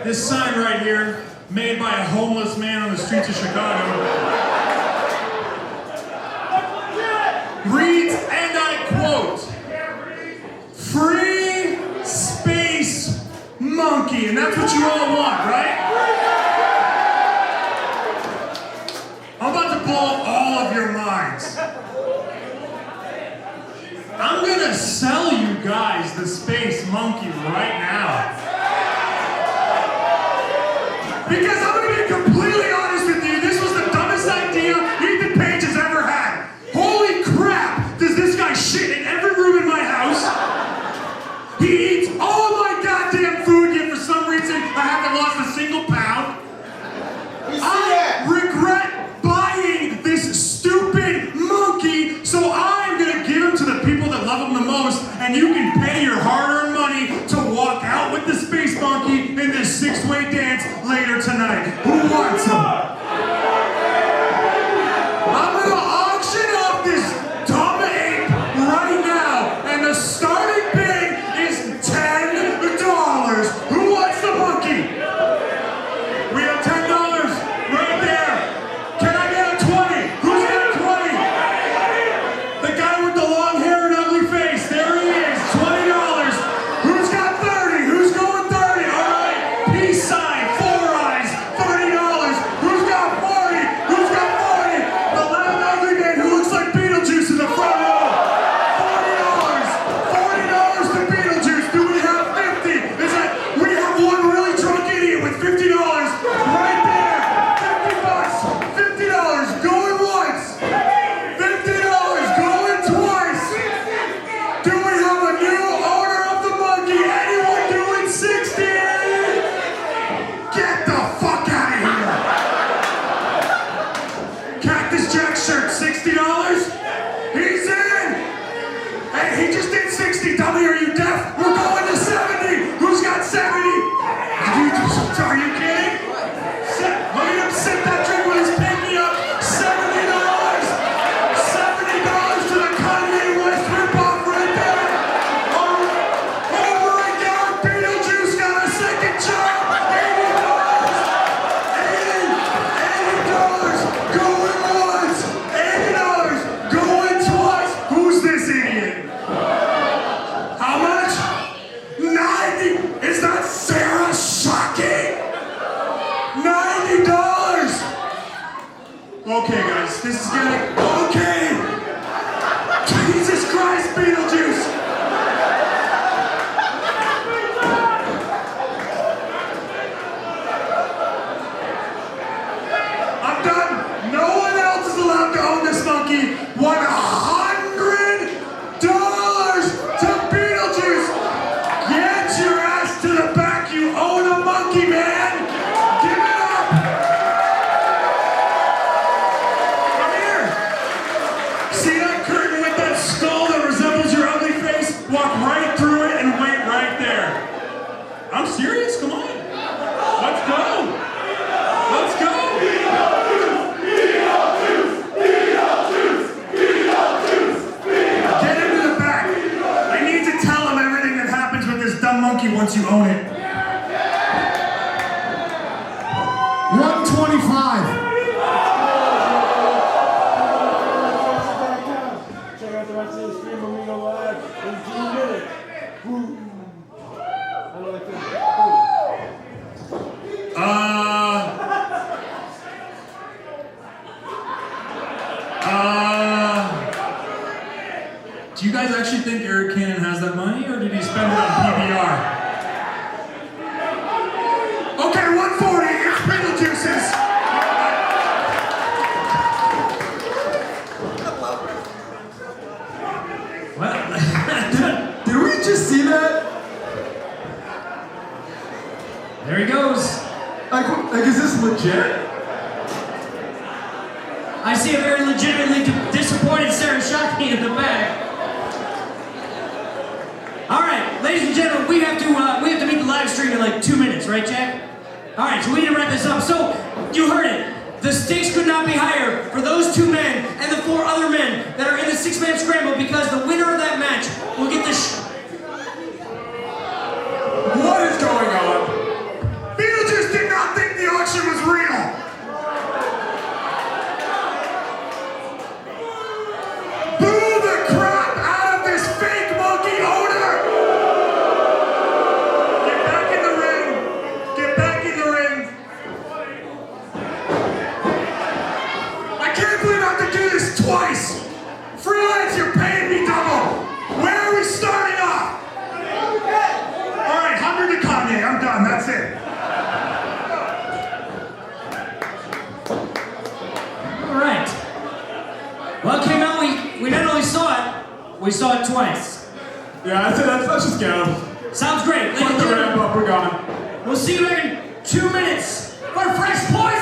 This sign right here, made by a homeless man on the streets of Chicago, reads, and I quote, "Free Space Monkey." And that's what you all want, right? I'm about to blow all of your minds. I'm gonna sell you guys the Space Monkey right now. Because I'm gonna be completely honest with you, this was the dumbest idea Ethan Page has ever had. Holy crap, does this guy shit in every room in my house? He eats all of my goddamn food, yet for some reason I haven't lost a single pound. I regret buying this stupid monkey, so I'm gonna give him to the people that love him the most, and you can pay your hard-earned money to walk out with the Space Monkey in this six-way dance later tonight. Who wants him? I'm gonna auction off this dumb ape right now, and the starting bid is $10. Who wants the monkey? We have $10 right there. Can I get a 20? Who's got 20? The guy with the long hair and ugly face. There he is. $20. Who's got 30? Who's going 30? All right. Peace sign. 4 eyes. $30. Who's got 40? Who's got 40? The loud ugly man who looks like Beetlejuice in the front row. $40. $40 to Beetlejuice. Do we have 50? Is that we have one really drunk idiot with $50 right there. $50. $50 going once. $50 going twice. Do we have a new owner of the monkey? Anyone doing 60? Get the fuck out of here. Cactus Jack shirt, $60. He's in. Hey, he just did 60. Dummy, are you deaf? We're going to 70. Who's got 70? Are you kidding? Look at him sip that drink with his pinky up. $70. $70 to the Kanye West ripoff right there. Oh my God, Beetlejuice got a second job. $80. $80 going once. $80 going twice. Who's this idiot? How much? 90. Is that Sarah Shockey? $90. Okay, guys, this is getting okay. Jesus Christ, Beetlejuice. I'm done. No one else is allowed to own this monkey. $100 to Beetlejuice. Get your ass to the back. You own a monkey, man. Give it up. Come here. See that curtain with that skull that resembles your ugly face? Walk right through it and wait right there. I'm serious. Come on. Let's go. Let's go. Get into the back. I need to tell him everything that happens with this dumb monkey once you own it. 125. Check out the rest of the stream when we go live in 2 minutes. Boom. I know like this. Do you guys actually think Eric Cannon has that money, or did he spend it on PBR? Okay, 140. It's Beetlejuice's. What? Did we just see that? There he goes. Like, is this legit? I see a very legitimately disappointed Sarah Shockey in the back. All right, ladies and gentlemen, we have to meet the live stream in like 2 minutes, right, Jack? All right, so we need to wrap this up. So you heard it. The stakes could not be higher for those 2 men and the 4 other men that are in the 6-man scramble, because the winner of that match will get the What is going on? We saw it twice. Yeah, I said let's just go. Sounds great. Ladies Fuck and the gentlemen, wrap up, we're gone. we'll see you back in 2 minutes for Fresh Poison.